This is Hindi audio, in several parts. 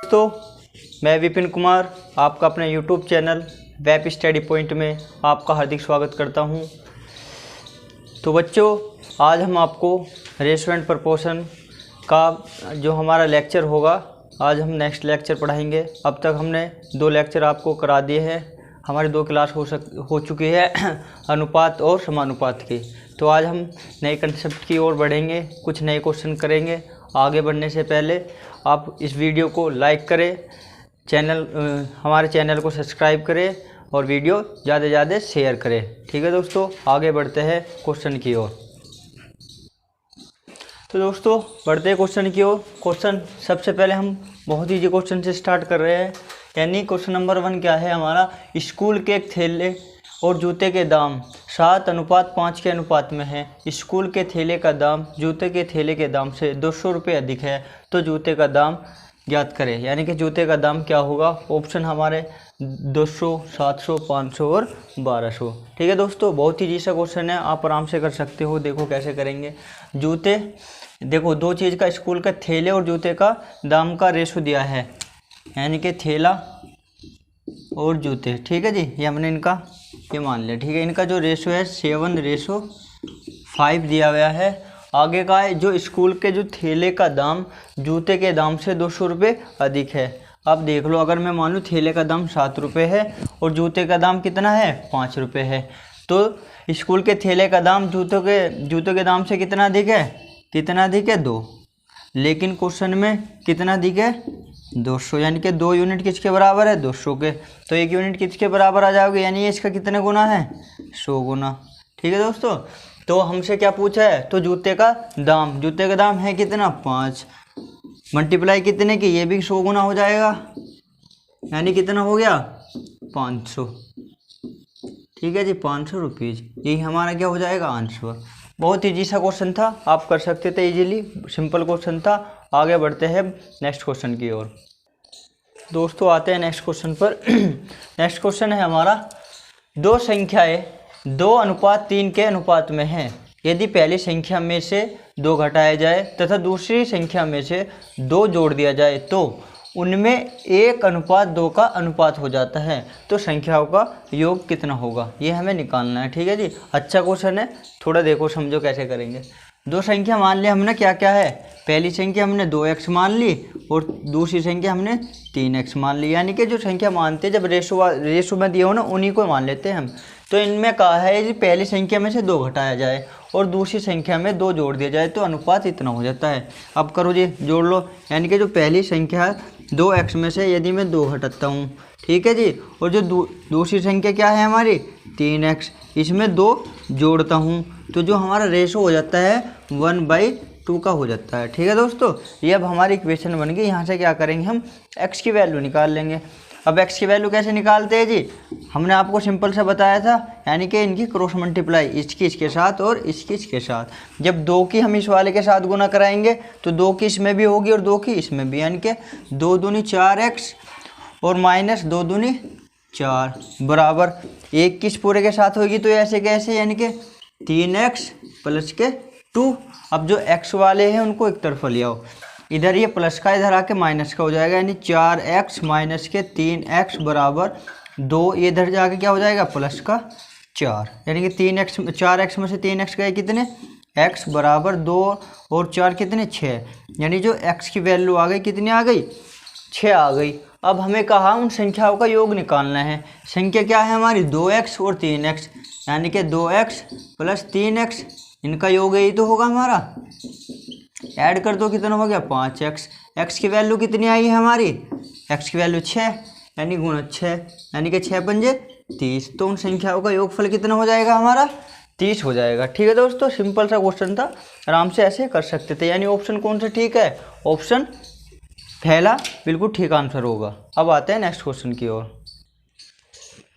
दोस्तों, मैं विपिन कुमार आपका अपने YouTube channel web study point में आपका हार्दिक स्वागत करता हूं। तो बच्चों, आज हम आपको रेशो एंड प्रपोर्शन का जो हमारा लेक्चर होगा, आज हम नेक्स्ट लेक्चर पढ़ाएंगे। अब तक हमने 2 लेक्चर आपको करा दिए हैं। हमारी 2 क्लास हो चुकी है अनुपात और समानुपात की। तो आज हम नए कंसेप्ट की ओर बढ़ेंगे, कुछ नए क्वेश्चन करेंगे। आगे बढ़ने से पहले आप इस वीडियो को लाइक करें, हमारे चैनल को सब्सक्राइब करें और वीडियो ज़्यादा से ज़्यादा शेयर करें। ठीक है दोस्तों, आगे बढ़ते हैं क्वेश्चन की ओर। तो दोस्तों, बढ़ते हैं क्वेश्चन की ओर। क्वेश्चन सबसे पहले हम बहुत ईजी क्वेश्चन से स्टार्ट कर रहे हैं। यानी क्वेश्चन नंबर 1 क्या है हमारा, स्कूल के एक थैले और जूते के दाम 7:5 के अनुपात में है। स्कूल के थैले का दाम जूते के थैले के दाम से 200 रुपये अधिक है, तो जूते का दाम ज्ञात करें। यानी कि जूते का दाम क्या होगा। ऑप्शन हमारे 200, 700, 500 और 1200। ठीक है दोस्तों, बहुत ही ईजी क्वेश्चन है, आप आराम से कर सकते हो। देखो कैसे करेंगे। जूते, देखो 2 चीज़ का, स्कूल का थैले और जूते का दाम का रेशो दिया है, यानी कि थैला और जूते। ठीक है जी, ये हमने इनका ये मान लिया। ठीक है, इनका जो रेशो है 7:5 दिया गया है। आगे का है जो स्कूल के जो थैले का दाम जूते के दाम से 200 रुपये अधिक है। अब देख लो, अगर मैं मान लूँ थैले का दाम 7 रुपये है और जूते का दाम कितना है 5 रुपये है, तो स्कूल के थैले का दाम जूतों के दाम से कितना अधिक है, 2। लेकिन क्वेश्चन में कितना अधिक है 200, यानी कि 2 यूनिट किसके बराबर है 200 के। तो 1 यूनिट किसके बराबर आ जाओगे, यानी ये इसका कितने गुना है 100 गुना। ठीक है दोस्तों, तो हमसे क्या पूछा है, तो जूते का दाम है कितना 5, मल्टीप्लाई कितने की, ये भी 100 गुना हो जाएगा, यानी कितना हो गया 500। ठीक है जी, 500 रुपीज़, यही हमारा क्या हो जाएगा आंसर। बहुत ईजी सा क्वेश्चन था, आप कर सकते थे इजीली, सिंपल क्वेश्चन था। आगे बढ़ते हैं नेक्स्ट क्वेश्चन की ओर। दोस्तों, आते हैं नेक्स्ट क्वेश्चन पर। नेक्स्ट क्वेश्चन है हमारा, 2 संख्याएं 2:3 के अनुपात में हैं। यदि पहली संख्या में से 2 घटाया जाए तथा दूसरी संख्या में से 2 जोड़ दिया जाए तो उनमें 1:2 का अनुपात हो जाता है, तो संख्याओं का योग कितना होगा, ये हमें निकालना है। ठीक है जी, अच्छा क्वेश्चन है, थोड़ा देखो समझो कैसे करेंगे। 2 संख्या मान ली हमने, क्या क्या है, पहली संख्या हमने 2x मान ली और दूसरी संख्या हमने 3x मान ली। यानी कि जो संख्या मानते हैं, जब रेशो में दिए हो ना, उन्हीं को मान लेते हैं हम। तो इनमें कहा है कि पहली संख्या में से 2 घटाया जाए और दूसरी संख्या में 2 जोड़ दिया जाए तो अनुपात इतना हो जाता है। अब करो जी, जोड़ लो। यानी कि जो पहली संख्या है 2x में से यदि मैं 2 घटाता हूँ, ठीक है जी, और जो दूसरी संख्या क्या है हमारी 3x, इसमें 2 जोड़ता हूँ, तो जो हमारा रेशो हो जाता है 1/2 का हो जाता है। ठीक है दोस्तों, ये अब हमारी इक्वेशन बन गई। यहाँ से क्या करेंगे, हम x की वैल्यू निकाल लेंगे। अब x की वैल्यू कैसे निकालते हैं जी, हमने आपको सिंपल सा बताया था, यानी कि इनकी क्रॉस मल्टीप्लाई, इसकी इसके साथ और इसकी इसके साथ। जब 2 की हम इस वाले के साथ गुना कराएंगे तो 2 की इसमें भी होगी और 2 की इसमें भी, यानी कि 2 दूनी 4x और माइनस 2 दूनी 4 बराबर 1 की इस पूरे के साथ होगी, तो ऐसे कैसे, यानी कि 3x प्लस के 2। अब जो x वाले हैं उनको एक तरफ ले आओ, इधर ये प्लस का इधर आके माइनस का हो जाएगा, यानी 4x माइनस के 3x बराबर 2। ये इधर जाके क्या हो जाएगा प्लस का 4, यानी कि 4x में से 3x गए कितने, x बराबर 2 और 4 कितने 6, यानी जो x की वैल्यू आ गई कितनी आ गई 6 आ गई। अब हमें कहा उन संख्याओं का योग निकालना है। संख्या क्या है हमारी 2x और 3x, यानी कि 2x प्लस 3x, इनका योग यही तो होगा हमारा। ऐड कर दो, कितना हो गया 5x। x की वैल्यू कितनी आई है हमारी, x की वैल्यू 6, यानी गुणा 6, यानी कि 6 पंजे 30। तो उन संख्याओं का योगफल कितना हो जाएगा हमारा 30 हो जाएगा। ठीक है दोस्तों, सिंपल सा क्वेश्चन था, आराम से ऐसे कर सकते थे। यानी ऑप्शन कौन सा ठीक है, ऑप्शन पहला बिल्कुल ठीक आंसर होगा। अब आते हैं नेक्स्ट क्वेश्चन की ओर।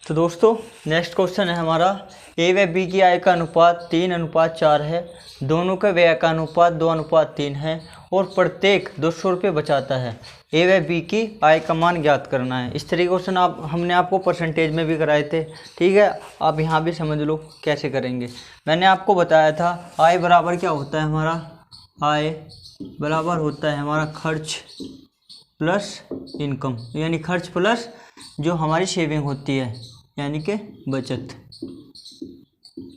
तो दोस्तों, नेक्स्ट क्वेश्चन है हमारा, ए व बी की आय का अनुपात 3:4 है। दोनों के व्यय का अनुपात 2:3 है और प्रत्येक 200 रुपये बचाता है। ए व बी की आय का मान ज्ञात करना है। इस तरीके क्वेश्चन हमने आपको परसेंटेज में भी कराए थे। ठीक है, आप यहाँ भी समझ लो कैसे करेंगे। मैंने आपको बताया था आय बराबर क्या होता है हमारा, आय बराबर होता है हमारा खर्च प्लस इनकम, यानी खर्च प्लस जो हमारी सेविंग होती है यानी कि बचत।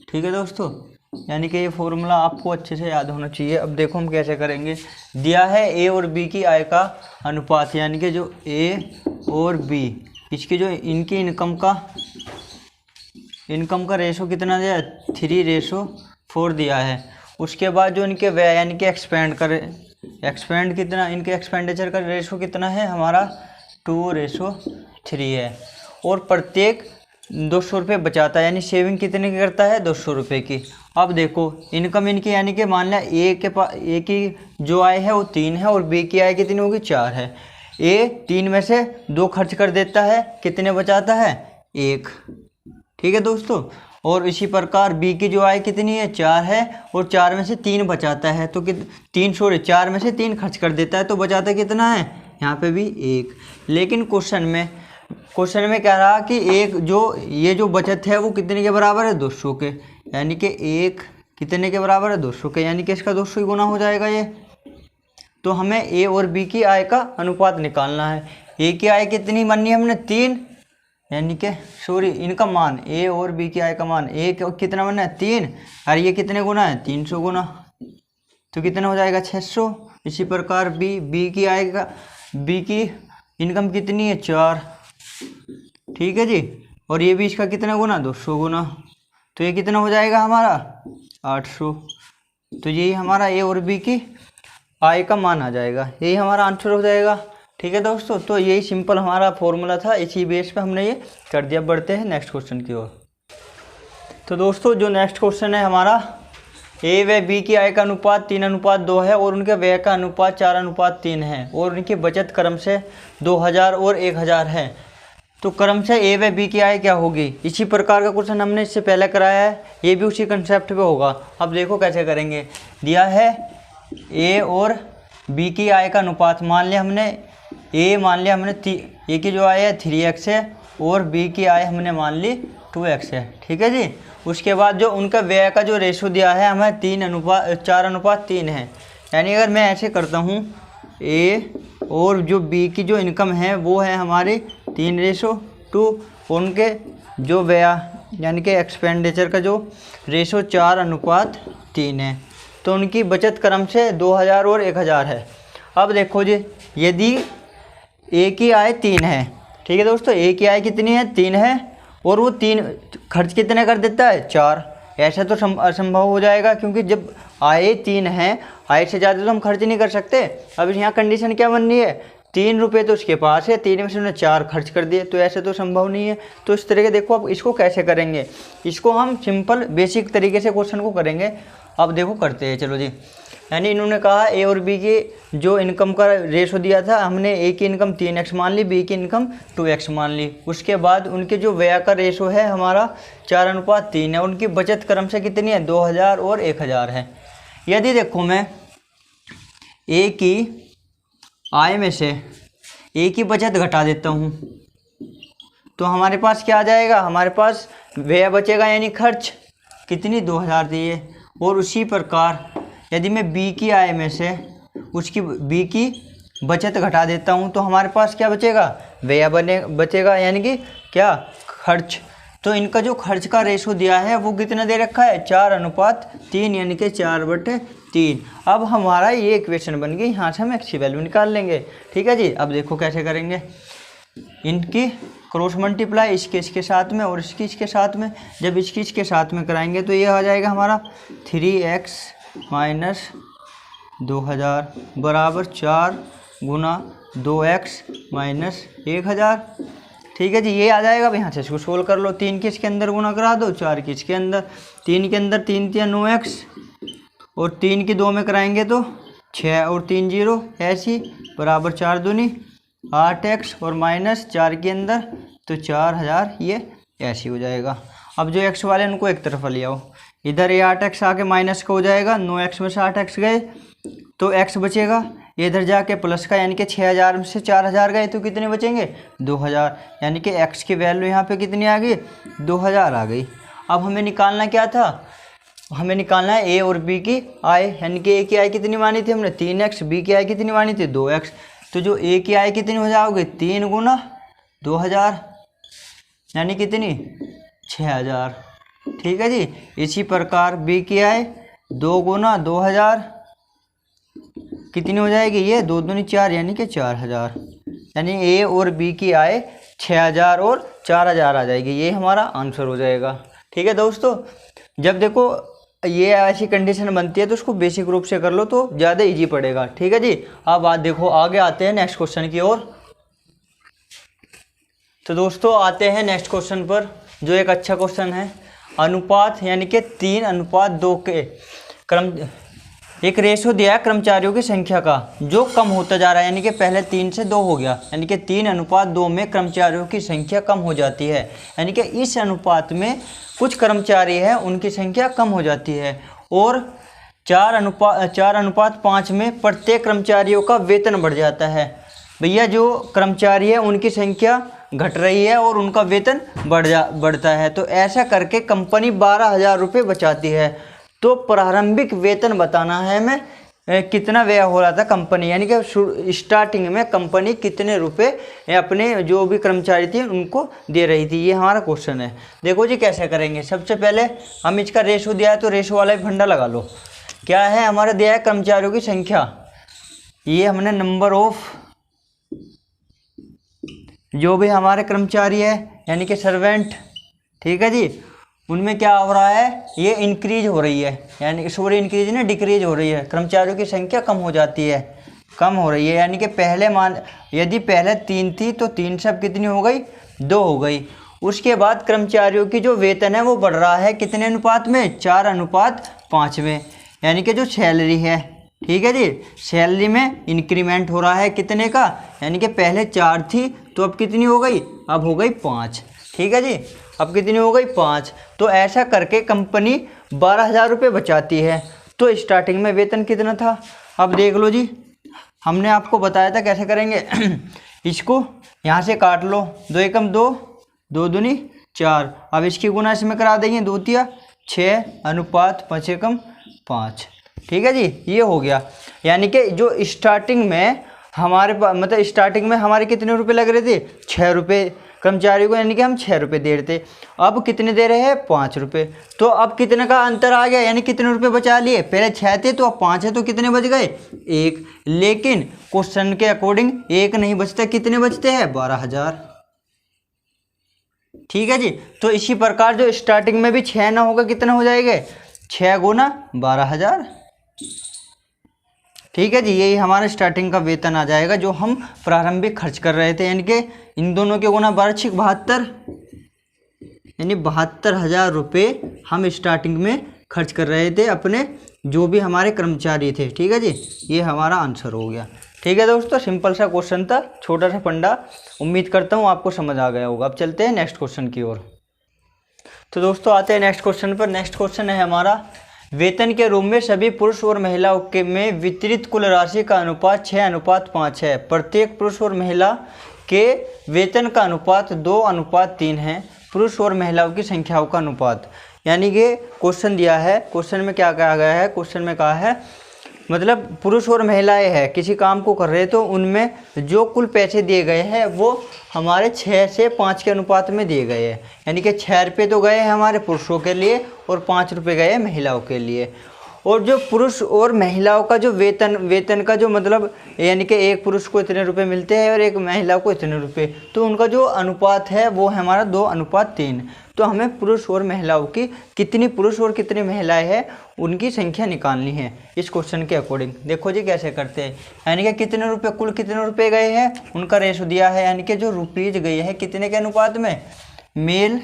ठीक है दोस्तों, यानी कि ये फॉर्मूला आपको अच्छे से याद होना चाहिए। अब देखो हम कैसे करेंगे। दिया है ए और बी की आय का अनुपात, यानी कि जो ए और बी इसकी जो इनकी इनकम का रेशो कितना दिया है, 3:4 दिया है। उसके बाद जो इनके व्यय यानी कि एक्सपेंड कितना, इनके एक्सपेंडिचर का रेशो कितना है हमारा 2:3 है। और प्रत्येक 200 रुपये बचाता है, यानी सेविंग कितने की करता है 200 रुपये की। अब देखो इनकम इनकी, यानी कि मान लिया ए की जो आय है वो 3 है और बी की आय कितनी होगी 4 है। ए 3 में से 2 खर्च कर देता है, कितने बचाता है 1। ठीक है दोस्तों, और इसी प्रकार बी की जो आय कितनी है 4 है और 4 में से 3 बचाता है, तो 4 में से 3 खर्च कर देता है, तो बचाता कितना है यहाँ पे भी 1। लेकिन क्वेश्चन में कह रहा कि ये जो बचत है वो कितने के बराबर है 200 के, यानी कि 1 कितने के बराबर है 200 के, यानी कि इसका 200 ही गुना हो जाएगा ये। तो हमें ए और बी की आय का अनुपात निकालना है। ए की आय कितनी मानी है हमने 3, यानी कि इनका मान ए और बी की आय का मान ए कितना बना है 3, और ये कितने गुना है 300 गुना, तो कितना हो जाएगा 600। इसी प्रकार बी की इनकम कितनी है 4, ठीक है जी, और ये भी इसका कितना गुना 200 गुना, तो ये कितना हो जाएगा हमारा 800। तो यही हमारा ए और बी की आय का मान आ जाएगा, यही हमारा आंसर हो जाएगा। ठीक है दोस्तों, तो यही सिंपल हमारा फॉर्मूला था, इसी बेस पे हमने ये कर दिया। बढ़ते हैं नेक्स्ट क्वेश्चन की ओर। तो दोस्तों जो नेक्स्ट क्वेश्चन है हमारा, ए व बी की आय का अनुपात 3:2 है और उनके व्यय का अनुपात 4:3 है और उनकी बचत क्रम से 2000 और 1000 है। तो क्रम से ए व बी की आय क्या होगी। इसी प्रकार का क्वेश्चन हमने इससे पहले कराया है, ये भी उसी कंसेप्ट पे होगा। अब देखो कैसे करेंगे। दिया है ए और बी की आय का अनुपात, मान लिया हमने ए की जो आय है 3x है और बी की आय हमने मान ली 2x है। ठीक है जी। उसके बाद जो उनका व्यय का जो रेशो दिया है हमें 4:3 है, यानी अगर मैं ऐसे करता हूँ ए और जो बी की जो इनकम है वो है हमारी 3:2, उनके जो व्यय यानी कि एक्सपेंडिचर का जो रेशो 4:3 है, तो उनकी बचत क्रम से 2000 और 1000 है। अब देखो जी, यदि ए की आय 3 है, ठीक है दोस्तों, ए की आय कितनी है 3 है और वो 3 खर्च कितने कर देता है 4, ऐसा तो असंभव हो जाएगा, क्योंकि जब आय 3 है, आय से ज़्यादा तो हम खर्च नहीं कर सकते। अब यहाँ कंडीशन क्या बन रही है, 3 रुपये तो उसके पास है, 3 में से उन्होंने 4 खर्च कर दिए, तो ऐसे तो संभव नहीं है। तो इस तरह के देखो अब इसको कैसे करेंगे, इसको हम सिंपल बेसिक तरीके से क्वेश्चन को करेंगे। अब देखो करते हैं, चलो जी। यानी इन्होंने कहा ए और बी की जो इनकम का रेशो दिया था, हमने ए की इनकम 3x मान ली, बी की इनकम 2x मान ली। उसके बाद उनके जो व्यय का रेशो है हमारा 4:3 है, उनकी बचत क्रम से कितनी है 2000 और 1000 है। यदि देखो मैं ए की आय में से ए की बचत घटा देता हूँ, तो हमारे पास क्या आ जाएगा, हमारे पास व्यय बचेगा, यानी खर्च कितनी 2000 दिए। और उसी प्रकार यदि मैं बी की आय में से बी की बचत घटा देता हूँ, तो हमारे पास क्या बचेगा, व्यय बचेगा, यानी कि क्या खर्च। तो इनका जो खर्च का रेशो दिया है वो कितना दे रखा है 4:3, यानी कि 4/3। अब हमारा ये इक्वेशन बन गई, यहाँ से हम x की वैल्यू निकाल लेंगे। ठीक है जी। अब देखो कैसे करेंगे, इनकी क्रॉस मल्टीप्लाई इसके साथ में और इसके साथ में। जब इसके साथ में कराएंगे तो ये आ जाएगा हमारा 3x - 2000 बराबर 4 गुना 2x - 1000। ठीक है जी, ये आ जाएगा। अब यहाँ से इसको सोल्व कर लो, 3 के इसके अंदर गुना करा दो, 4 के इसके अंदर, 3 के अंदर 3 × 9x और 3 की 2 में कराएंगे तो 6 और 3 0 ऐसी बराबर 4 दूनी 8x और -4 के अंदर तो 4000, ये ऐसी हो जाएगा। अब जो x वाले उनको एक तरफ ले आओ, इधर ये 8x आके माइनस का हो जाएगा, 9x में से 8x गए तो x बचेगा, इधर जाके प्लस का, यानी कि 6000 में से 4000 गए तो कितने बचेंगे 2000, यानी कि x की वैल्यू यहाँ पे कितनी आ गई 2000 आ गई। अब हमें निकालना क्या था, हमें निकालना है ए और बी की आय, यानी कि ए की आय कितनी मानी थी हमने 3x, बी की आय कितनी मानी थी 2x। तो जो ए की आय कितनी हो जाओगे, 3 गुना 2000 यानी कितनी 6000। ठीक है जी। इसी प्रकार बी की आय 2 गुना 2000 कितनी हो जाएगी, ये 2 दूनी 4 यानी कि 4000। यानी ए और बी की आय 6000 और 4000 आ जाएगी, ये हमारा आंसर हो जाएगा। ठीक है दोस्तों, जब देखो ये ऐसी कंडीशन बनती है तो उसको बेसिक रूप से कर लो तो ज़्यादा इजी पड़ेगा। ठीक है जी। अब बात देखो, आगे आते हैं नेक्स्ट क्वेश्चन की ओर। तो दोस्तों आते हैं नेक्स्ट क्वेश्चन पर, जो एक अच्छा क्वेश्चन है। अनुपात यानी कि 3:2 के क्रम, एक रेशो दिया है कर्मचारियों की संख्या का जो कम होता जा रहा है, यानी कि पहले 3 से 2 हो गया, यानी कि 3:2 में कर्मचारियों की संख्या कम हो जाती है। यानी कि इस अनुपात में कुछ कर्मचारी हैं उनकी संख्या कम हो जाती है, और 4:5 में प्रत्येक कर्मचारियों का वेतन बढ़ जाता है। भैया जो कर्मचारी है उनकी संख्या घट रही है और उनका वेतन बढ़ता है, तो ऐसा करके कंपनी 12,000 रुपये बचाती है। तो प्रारंभिक वेतन बताना है हमें कितना व्यय हो रहा था कंपनी, यानी कि स्टार्टिंग में कंपनी कितने रुपए अपने जो भी कर्मचारी थे उनको दे रही थी, ये हमारा क्वेश्चन है। देखो जी कैसे करेंगे। सबसे पहले हम इसका रेशो दिया है तो रेशो वाला ही फंडा लगा लो। क्या है हमारा दिया है कर्मचारियों की संख्या, ये हमने नंबर ऑफ जो भी हमारे कर्मचारी है यानी कि सर्वेंट, ठीक है जी, उनमें क्या हो रहा है, ये इंक्रीज हो रही है, यानी सॉरी इंक्रीज नहीं डिक्रीज हो रही है, कर्मचारियों की संख्या कम हो जाती है, कम हो रही है। यानी कि पहले यदि पहले 3 थी तो 3 से अब कितनी हो गई, 2 हो गई। उसके बाद कर्मचारियों की जो वेतन है वो बढ़ रहा है कितने अनुपात में, 4:5 में, यानी कि जो सैलरी है, ठीक है जी, सैलरी में इंक्रीमेंट हो रहा है कितने का, यानी कि पहले 4 थी तो अब कितनी हो गई, अब हो गई 5। ठीक है जी, अब कितनी हो गई 5। तो ऐसा करके कंपनी 12,000 रुपये बचाती है। तो स्टार्टिंग में वेतन कितना था, अब देख लो जी, हमने आपको बताया था कैसे करेंगे। इसको यहाँ से काट लो, 2 एकम 2, 2 दूनी 4, अब इसकी गुना इसमें करा देंगे, 2 तिया 6 अनुपात 5 एकम 5। ठीक है जी, ये हो गया। यानी कि जो स्टार्टिंग में हमारे पास मतलब स्टार्टिंग में हमारे कितने रुपए लग रहे थे, 6 रुपये कर्मचारी को, यानी कि हम 6 रुपये दे रहे थे, अब कितने दे रहे हैं 5 रुपये। तो अब कितने का अंतर आ गया, यानी कितने रुपए बचा लिए, पहले 6 थे तो अब 5 है तो कितने बच गए, 1। लेकिन क्वेश्चन के अकॉर्डिंग 1 नहीं बचता, कितने बचते हैं 12,000। ठीक है जी। तो इसी प्रकार जो स्टार्टिंग में भी 6 ना होगा कितना हो जाएगा, 6 गुना 12,000। ठीक है जी, यही हमारा स्टार्टिंग का वेतन आ जाएगा जो हम प्रारंभिक खर्च कर रहे थे, यानी कि इन दोनों के गुना वार्षिक 72, यानी 72,000 रुपये हम स्टार्टिंग में खर्च कर रहे थे अपने जो भी हमारे कर्मचारी थे। ठीक है जी, ये हमारा आंसर हो गया। ठीक है दोस्तों, सिंपल सा क्वेश्चन था, छोटा सा फंडा, उम्मीद करता हूँ आपको समझ आ गया होगा। अब चलते हैं नेक्स्ट क्वेश्चन की ओर। तो दोस्तों आते हैं नेक्स्ट क्वेश्चन पर। नेक्स्ट क्वेश्चन है हमारा, वेतन के रूप में सभी पुरुष और महिलाओं के में वितरित कुल राशि का अनुपात 6:5 है। प्रत्येक पुरुष और महिला के वेतन का अनुपात 2:3 है। पुरुष और महिलाओं की संख्याओं का अनुपात, यानी कि क्वेश्चन दिया है, क्वेश्चन में क्या कहा गया है, क्वेश्चन में कहा है मतलब पुरुष और महिलाएं हैं किसी काम को कर रहे हैं, तो उनमें जो कुल पैसे दिए गए हैं वो हमारे 6 से 5 के अनुपात में दिए गए हैं। यानी कि 6 रुपये तो गए हैं हमारे पुरुषों के लिए और 5 रुपये गए हैं महिलाओं के लिए। और जो पुरुष और महिलाओं का जो वेतन का जो मतलब, यानी कि एक पुरुष को इतने रुपए मिलते हैं और एक महिला को इतने रुपए, तो उनका जो अनुपात है वो है हमारा 2:3। तो हमें पुरुष और महिलाओं की कितनी पुरुष और कितनी महिलाएं हैं उनकी संख्या निकालनी है इस क्वेश्चन के अकॉर्डिंग। देखो जी कैसे करते हैं, यानी कि कितने रुपए, कुल कितने रुपए गए हैं उनका रेशो दिया है, यानी कि जो रुपीज गई है कितने के अनुपात में, मेल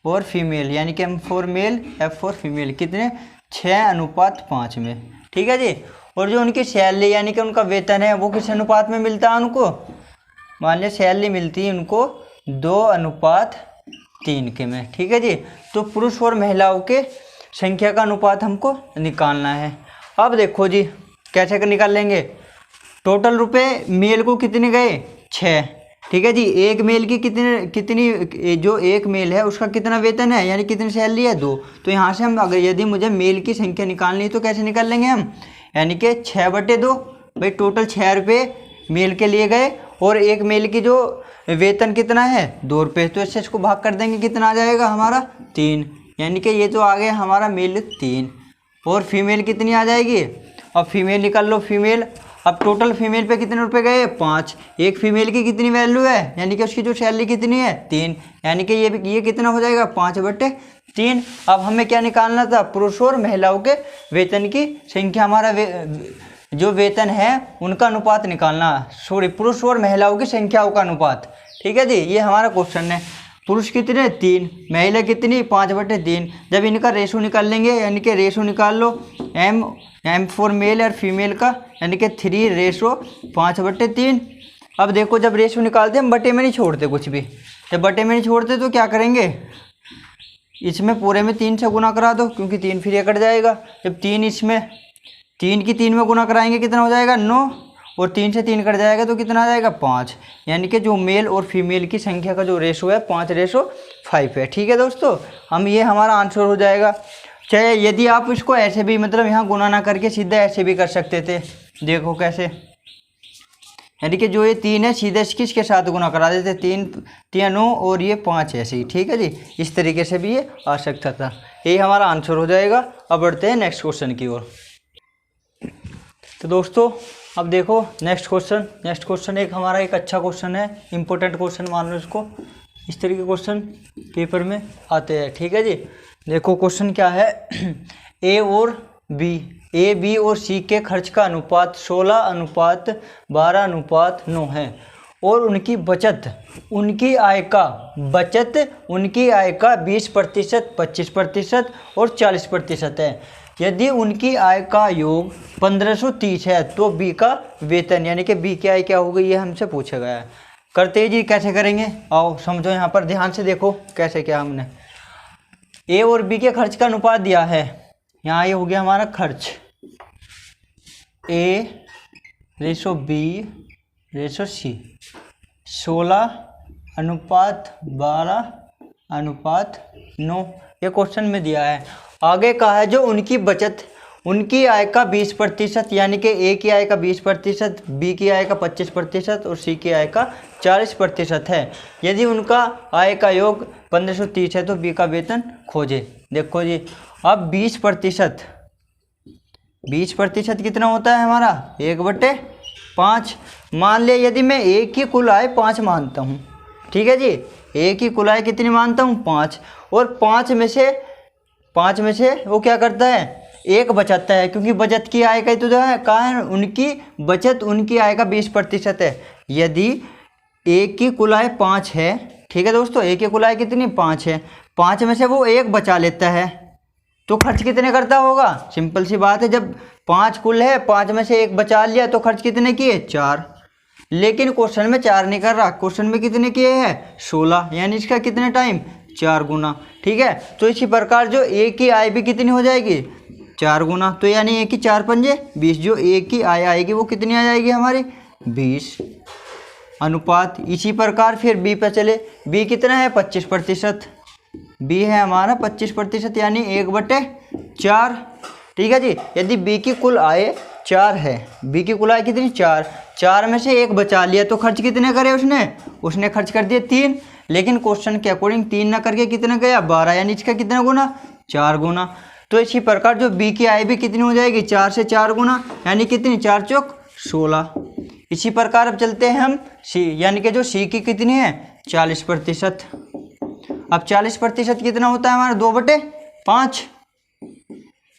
और फीमेल, यानी कि M4 मेल F4 फीमेल, कितने 6:5 में। ठीक है जी। और जो उनकी सैलरी यानी कि उनका वेतन है वो किस अनुपात में मिलता है उनको, मान लिया सैलरी मिलती है उनको 2:3 के में। ठीक है जी। तो पुरुष और महिलाओं के संख्या का अनुपात हमको निकालना है। अब देखो जी कैसे कर निकाल लेंगे, टोटल रुपए मेल को कितने गए 6। ठीक है जी, एक मेल की कितनी जो एक मेल है उसका कितना वेतन है, यानी कितनी सैलरी है 2। तो यहाँ से हम अगर यदि मुझे मेल की संख्या निकालनी है तो कैसे निकाल लेंगे हम, यानी कि 6/2, भाई टोटल 6 रुपये मेल के लिए गए और एक मेल की जो वेतन कितना है 2 रुपये, तो इसको भाग कर देंगे, कितना आ जाएगा हमारा 3, यानी कि ये तो आ गया हमारा मेल 3। और फीमेल कितनी आ जाएगी, अब फीमेल निकाल लो फीमेल। अब टोटल फीमेल पे कितने रुपए गए 5, एक फीमेल की कितनी वैल्यू है, यानी कि उसकी जो सैलरी कितनी है 3, यानी कि ये कितना हो जाएगा 5/3। अब हमें क्या निकालना था, पुरुष और महिलाओं के वेतन की संख्या, हमारा जो वेतन है उनका अनुपात निकालना, सॉरी पुरुष और महिलाओं की संख्याओं का अनुपात। ठीक है जी, ये हमारा क्वेश्चन है। पुरुष कितने 3, महिला कितनी 5/3। जब इनका रेशो निकाल लेंगे, यानी कि रेशो निकाल लो एम फॉर मेल और फीमेल का, यानी कि 3:5/3। अब देखो जब रेशो निकालते हम बटे में नहीं छोड़ते कुछ भी, जब बटे में नहीं छोड़ते तो क्या करेंगे, इसमें पूरे में 3 से गुना करा दो, क्योंकि 3 फिर ये कट जाएगा। जब 3 इसमें 3 की 3 में गुना कराएंगे कितना हो जाएगा 9, और 3 से 3 कट जाएगा तो कितना आ जाएगा 5, यानी कि जो मेल और फीमेल की संख्या का जो रेशो है 5:5 है। ठीक है दोस्तों, हम ये हमारा आंसर हो जाएगा। चाहे यदि आप इसको ऐसे भी मतलब यहाँ गुना ना करके सीधा ऐसे भी कर सकते थे, देखो कैसे, यानी कि जो ये 3 है सीधे किसके साथ गुना करा देते, 3 9 और ये 5 ऐसे ही। ठीक है जी, इस तरीके से भी ये आ सकता था, यही हमारा आंसर हो जाएगा। अब बढ़ते हैं नेक्स्ट क्वेश्चन की ओर। तो दोस्तों अब देखो नेक्स्ट क्वेश्चन एक हमारा एक अच्छा क्वेश्चन है, इंपॉर्टेंट क्वेश्चन मान लो इसको, इस तरीके के क्वेश्चन पेपर में आते हैं। ठीक है जी, देखो क्वेश्चन क्या है, ए बी और सी के खर्च का अनुपात 16:12:9 है और उनकी उनकी आय का 20%, 25% और 40% है। यदि उनकी आय का योग 1530 है तो बी का वेतन, यानी कि बी की आय क्या होगी, ये हमसे पूछा गया है। करते जी, कैसे करेंगे, आओ समझो, यहाँ पर ध्यान से देखो कैसे क्या हमने ए और बी के खर्च का अनुपात दिया है। यहाँ ये हो गया हमारा खर्च, A/B/C 16:12:9 ये क्वेश्चन में दिया है। आगे कहा है जो उनकी आय का 20%, यानी कि ए की आय का 20%, बी की आय का 25% और सी की आय का 40% है। यदि उनका आय का योग 1530 है तो बी का वेतन खोजे। देखो जी, अब 20% कितना होता है हमारा 1/5। मान लिया यदि मैं ए की कुल आय 5 मानता हूँ, ठीक है जी, ए की कुल आय कितनी मानता हूँ 5, और 5 में से वो क्या करता है 1 बचाता है, क्योंकि बचत की आय का तो जो है कहा है उनकी आय का 20% है। यदि ए की कुल आय 5 है, ठीक है दोस्तों, ए की कुल आय कितनी 5 है, 5 में से वो 1 बचा लेता है तो खर्च कितने करता होगा, सिंपल सी बात है, जब 5 कुल है 5 में से 1 बचा लिया तो खर्च कितने किए 4। लेकिन क्वेश्चन में 4 नहीं कर रहा, क्वेश्चन में कितने किए हैं 16, यानी इसका कितने टाइम 4 गुना। ठीक है, तो इसी प्रकार जो ए की आय भी कितनी हो जाएगी 4 गुना, तो यानी ए की 4 पंजे 20, जो ए की आय आएगी वो कितनी आ जाएगी हमारी 20 अनुपात। इसी प्रकार फिर बी पे चले, बी कितना है 25%, बी है हमारा 25%, यानी 1/4। ठीक है जी, यदि बी की कुल आय 4 है, बी की कुल आय कितनी 4 में से 1 बचा लिया तो खर्च कितने करे उसने खर्च कर दिए 3, लेकिन क्वेश्चन के अकॉर्डिंग 3 ना करके कितना गया 12, यानी इसका कितना गुना 4 गुना। तो इसी प्रकार जो बी की आय भी कितनी हो जाएगी 4 से 4 गुना, यानी कितनी 4 चौक 16। इसी प्रकार अब चलते हैं हम सी, यानी कि जो सी की कितनी है 40%। अब 40% कितना होता है हमारा 2/5,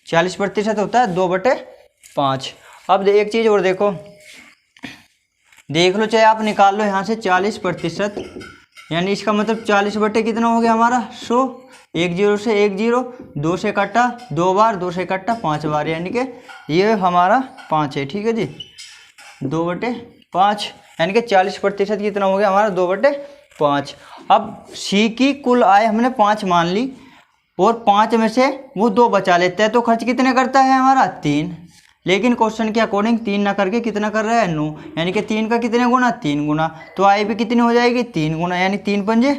40% होता है 2/5। अब एक चीज़ और देखो, देख लो, चाहे आप निकाल लो यहाँ से 40%, यानी इसका मतलब 40 कितना हो गया हमारा 100, 1 0 से 1 0, 2 से कटा 2 बार, 2 से कटा 5 बार, यानी कि ये हमारा 5 है। ठीक है जी, 2/5, यानी कि 40% कितना हो गया हमारा 2/5। अब सी की कुल आय हमने 5 मान ली और 5 में से वो 2 बचा लेता है तो खर्च कितने करता है हमारा 3, लेकिन क्वेश्चन के अकॉर्डिंग 3 ना करके कितना कर रहा है 9, यानी कि 3 का कितने गुना 3 गुना, तो आय भी कितनी हो जाएगी 3 गुना, यानी 3 पंजे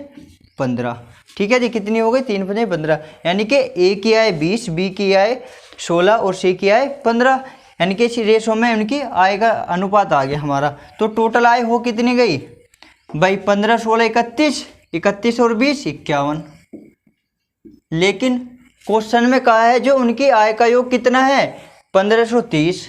15। ठीक है जी, कितनी हो गई 3 पंजे 15, यानी कि ए की आय 20, बी की आय 16 और सी की आय 15। यानी कि इस रेशो में उनकी आय का अनुपात आ गया हमारा। तो टोटल आय हो कितनी गई भाई 15, 16, 31, 31 और 20, 51। लेकिन क्वेश्चन में कहा है जो उनकी आय का योग कितना है 1530।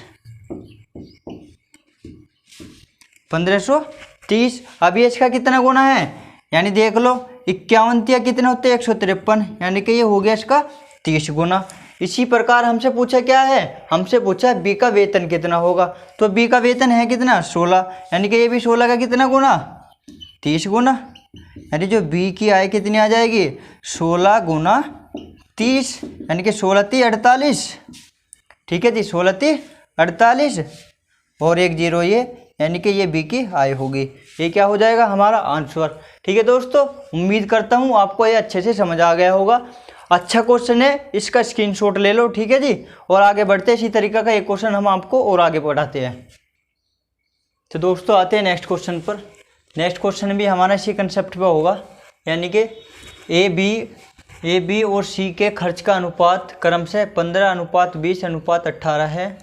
1530। अब ये इसका कितना गुना है, यानी देख लो 51 तिया कितने होते हैं 153, यानी कि ये हो गया इसका 30 गुना। इसी प्रकार हमसे पूछा क्या है, हमसे पूछा बी का वेतन कितना होगा। तो बी का वेतन है कितना 16, यानी कि ये भी 16 का कितना गुना 30 गुना। यानी जो बी की आय कितनी आ जाएगी 16 गुना 30, यानी कि 16 × 3 = 48। ठीक है जी, 16 × 3 = 48 और 1 0 ये, यानी कि ये बी की आय होगी। ये क्या हो जाएगा हमारा आंसर। ठीक है दोस्तों, उम्मीद करता हूँ आपको ये अच्छे से समझ आ गया होगा। अच्छा क्वेश्चन है, इसका स्क्रीनशॉट ले लो। ठीक है जी, और आगे बढ़ते हैं। इसी तरीका का एक क्वेश्चन हम आपको और आगे बढ़ाते हैं। तो दोस्तों आते हैं नेक्स्ट क्वेश्चन पर। नेक्स्ट क्वेश्चन भी हमारा इसी कंसेप्ट पे होगा, यानी कि ए बी और सी के खर्च का अनुपात क्रम से 15:20:18 है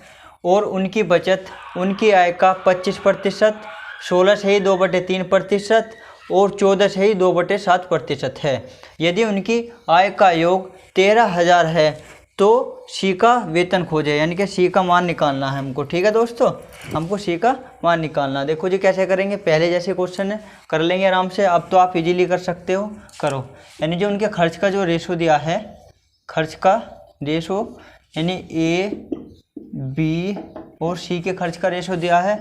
और उनकी बचत उनकी आय का 25%, 16 से ही 2/3% और 14 से ही 2/7% है। यदि उनकी आय का योग 13,000 है तो सी का वेतन खोजे, यानी कि सी का मान निकालना है हमको। ठीक है दोस्तों, हमको सी का मान निकालना है। देखो जी कैसे करेंगे, पहले जैसे क्वेश्चन है कर लेंगे आराम से। अब तो आप इजीली कर सकते हो, करो। यानी जो उनके खर्च का जो रेशो दिया है, खर्च का रेशो यानी ए बी और सी के खर्च का रेशो दिया है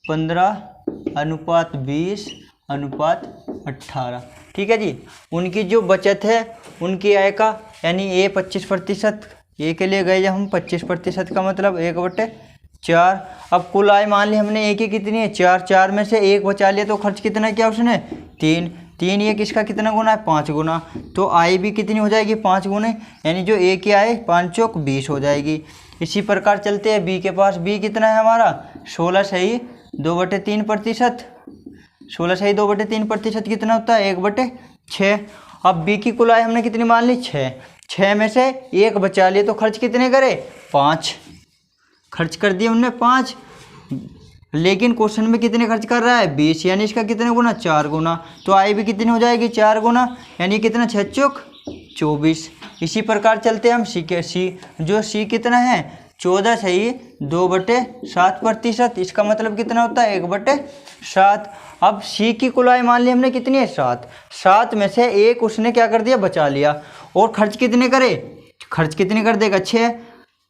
15:20:18। ठीक है जी, उनकी जो बचत है उनकी आय का, यानी ए 25%, ए के लिए गए जब हम 25% का मतलब 1/4। अब कुल आय मान ली हमने ए की कितनी है 4, 4 में से 1 बचा लिया तो खर्च कितना किया उसने 3, 3 ये किसका कितना गुना है 5 गुना। तो आय भी कितनी हो जाएगी 5 गुने, यानी जो ए की आय 5 चौक 20 हो जाएगी। इसी प्रकार चलते हैं बी के पास। बी कितना है हमारा 16 से ही 2/3%, 16 से ही 2/3% कितना होता है 1/6। अब बी की कुल आय हमने कितनी मान ली 6, 6 में से 1 बचा लिए तो खर्च कितने करे 5, खर्च कर दिए उनने 5। लेकिन क्वेश्चन में कितने खर्च कर रहा है 20, यानी इसका कितने गुना 4 गुना। तो आय भी कितनी हो जाएगी 4 गुना, यानी कितना 6 चौक 24। इसी प्रकार चलते हैं हम सी के। जो सी कितना है 14 से ही 2/7%, इसका मतलब कितना होता है 1/7। अब सी की कुल आय मान ली हमने कितनी है 7, 7 में से 1 उसने क्या कर दिया बचा लिया और खर्च कितने करे, खर्च कितने कर देगा 6।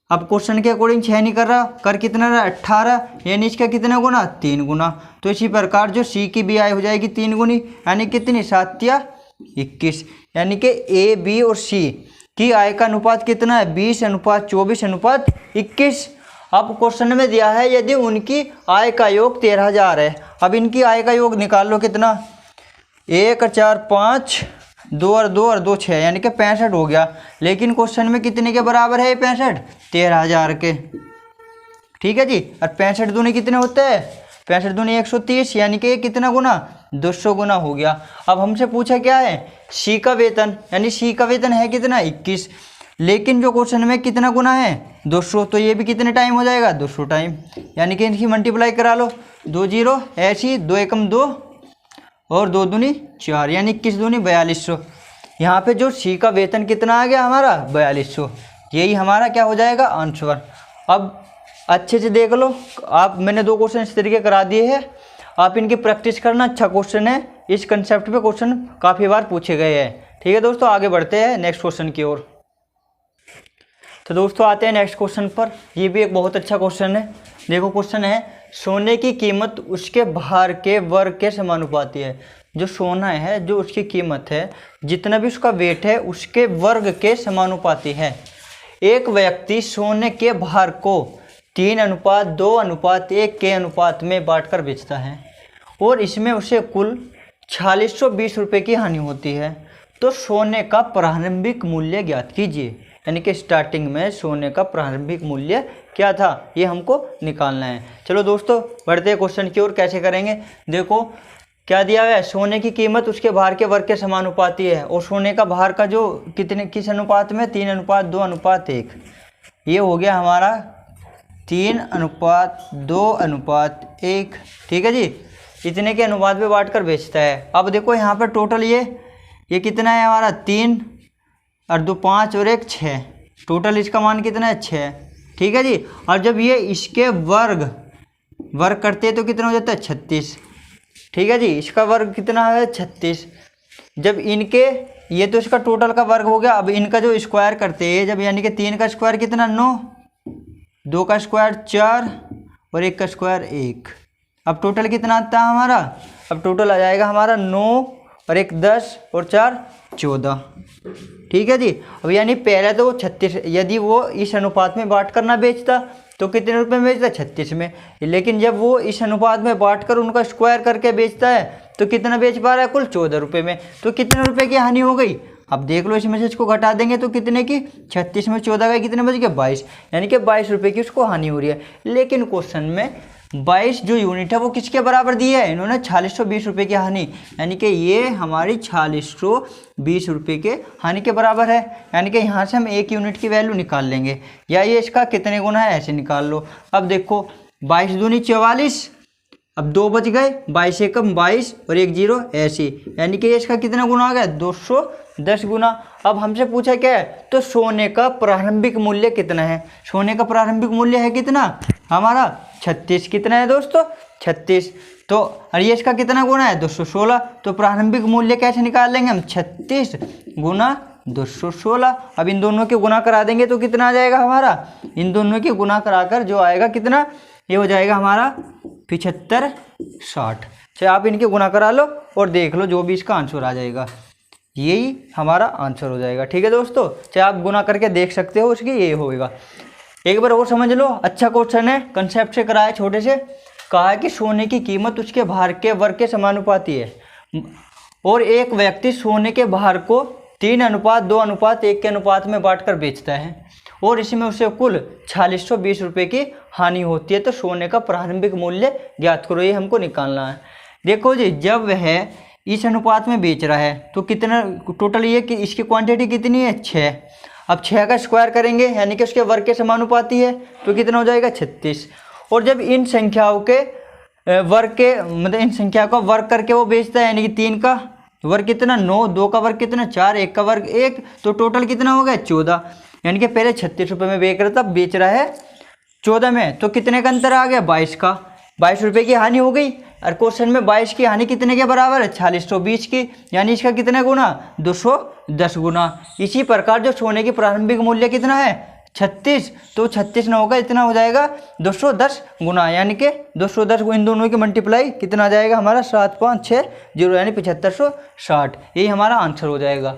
अब क्वेश्चन के अकॉर्डिंग 6 नहीं कर रहा, कर कितना रहा 18, यानी इसका कितना गुना 3 गुना। तो इसी प्रकार जो सी की भी आय हो जाएगी 3 गुनी, यानी कितनी 7 या 21, यानी कि ए बी और सी की आय का अनुपात कितना है 20:24:21। अब क्वेश्चन में दिया है यदि उनकी आय का योग 13,000 है। अब इनकी आय का योग निकाल लो कितना, 1 और 4 5, 2 और 2 और 2 6, यानी कि 65 हो गया। लेकिन क्वेश्चन में कितने के बराबर है 65, 13,000 के। ठीक है जी, और 65 दूनी कितने होते हैं 65 दूनी 130, यानी कि कितना गुना 200 गुना हो गया। अब हमसे पूछा क्या है सी का वेतन, यानी सी का वेतन है कितना 21, लेकिन जो क्वेश्चन में कितना गुना है 200, तो ये भी कितने टाइम हो जाएगा 200 टाइम, यानी कि इनकी मल्टीप्लाई करा लो 2 0 ऐसी 2 एकम 2 और 2 दूनी 4, यानी 21 दूनी 4200। यहाँ पे जो सी का वेतन कितना आ गया हमारा 4200, यही हमारा क्या हो जाएगा आंसर। अब अच्छे से देख लो आप, मैंने 2 क्वेश्चन इस तरीके करा दिए हैं, आप इनकी प्रैक्टिस करना। अच्छा क्वेश्चन है, इस कंसेप्ट पे क्वेश्चन काफ़ी बार पूछे गए हैं। ठीक है दोस्तों, आगे बढ़ते हैं नेक्स्ट क्वेश्चन की ओर। तो दोस्तों आते हैं नेक्स्ट क्वेश्चन पर। ये भी एक बहुत अच्छा क्वेश्चन है। देखो क्वेश्चन है सोने की कीमत उसके भार के वर्ग के समानुपाती है। जो सोना है जो उसकी कीमत है, जितना भी उसका वेट है उसके वर्ग के समानुपाती है। एक व्यक्ति सोने के भार को 3:2:1 के अनुपात में बांटकर बेचता है और इसमें उसे कुल 4620 रुपये की हानि होती है। तो सोने का प्रारंभिक मूल्य ज्ञात कीजिए, यानी कि स्टार्टिंग में सोने का प्रारंभिक मूल्य क्या था, ये हमको निकालना है। चलो दोस्तों बढ़ते हैं क्वेश्चन की ओर। कैसे करेंगे, देखो क्या दिया हुआ है, सोने की कीमत उसके भार के वर्ग के समानुपाती है और सोने का भार का जो किस अनुपात में 3:2:1, ये हो गया हमारा 3:2:1। ठीक है जी, इतने के अनुपात पे बांट कर बेचता है। अब देखो यहाँ पर टोटल ये कितना है हमारा 3 और 2 5 और 1 6, टोटल इसका मान कितना है 6। ठीक है जी, और जब ये इसके वर्ग करते हैं तो कितना हो जाता है 36। ठीक है जी, इसका वर्ग कितना है 36। जब इनके ये तो इसका टोटल का वर्ग हो गया, अब इनका जो स्क्वायर करते हैं जब, यानी कि 3 का स्क्वायर कितना 9, 2 का स्क्वायर 4 और 1 का स्क्वायर 1। अब टोटल कितना आता है हमारा, अब टोटल आ जाएगा हमारा 9 और 1 10 और 4 14। ठीक है जी, अब यानी पहले तो वो 36, यदि वो इस अनुपात में बांट कर ना बेचता तो कितने रुपए में बेचता 36 में, लेकिन जब वो इस अनुपात में बांट कर उनका स्क्वायर करके बेचता है तो कितना बेच पा रहा है कुल 14 रुपये में। तो कितने रुपए की हानि हो गई, अब देख लो इसमें से इसको घटा देंगे तो कितने की 36 में 14 का कितने बच गए 22, यानी कि 22 रुपये की उसको हानि हो रही है। लेकिन क्वेश्चन में 22 जो यूनिट है वो किसके बराबर दी है, इन्होंने 4620 रुपये की हानि, यानी कि ये हमारी 4620 रुपये के हानि के बराबर है। यानी कि यहाँ से हम 1 यूनिट की वैल्यू निकाल लेंगे, या ये इसका कितने गुना है ऐसे निकाल लो। अब देखो 22 दूनी 44, अब 2 बच गए, 22 एकम 22 और 1 0 ऐसे, यानी कि इसका कितना गुना आ गया 210 गुना। अब हमसे पूछा क्या है, तो सोने का प्रारंभिक मूल्य कितना है। सोने का प्रारंभिक मूल्य है कितना हमारा 36, कितना है दोस्तों 36, तो और ये इसका कितना गुना है 216। तो प्रारंभिक मूल्य कैसे निकाल लेंगे हम, 36 गुना 216। अब इन दोनों के गुना करा देंगे तो कितना आ जाएगा हमारा, इन दोनों के गुना कराकर जो आएगा कितना, ये हो जाएगा हमारा 7560। चाहे आप इनके गुना करा लो और देख लो जो भी इसका आंसर आ जाएगा, यही हमारा आंसर हो जाएगा। ठीक है दोस्तों, चाहे आप गुना करके देख सकते हो, उसकी ये होएगा। एक बार और समझ लो, अच्छा क्वेश्चन है, कंसेप्ट से कराया छोटे से। कहा है कि सोने की कीमत उसके भार के वर्ग के समानुपाती है, और एक व्यक्ति सोने के भार को 3:2:1 के अनुपात में बांट कर बेचता है, और इसमें उसे कुल 4620 रुपये की हानि होती है। तो सोने का प्रारंभिक मूल्य ज्ञात करो, ये हमको निकालना है। देखो जी, जब वह इस अनुपात में बेच रहा है तो कितना टोटल, ये कि इसकी क्वांटिटी कितनी है 6। अब 6 का स्क्वायर करेंगे यानी कि उसके वर्ग के समानुपाती है, तो कितना हो जाएगा 36। और जब इन संख्याओं के वर्ग के मतलब इन संख्या का वर्ग करके वो बेचता है, यानी कि 3 का वर्ग कितना 9, 2 का वर्ग कितना 4, 1 का वर्ग 1, तो टोटल कितना हो गया 14। यानी कि पहले 36 रुपये में बेच रहा था, बेच रहा है 14 में, तो कितने का अंतर आ गया 22 का, 22 रुपये की हानि हो गई। और क्वेश्चन में 22 की हानि कितने के बराबर है 4620 की, यानी इसका कितना गुना 210 गुना। इसी प्रकार जो सोने की प्रारंभिक मूल्य कितना है 36, तो 36 ना होगा, इतना हो जाएगा 210 गुना, यानी कि 210 इन दोनों की मल्टीप्लाई कितना आ जाएगा हमारा 7560, यानी 7560। यही हमारा आंसर हो जाएगा।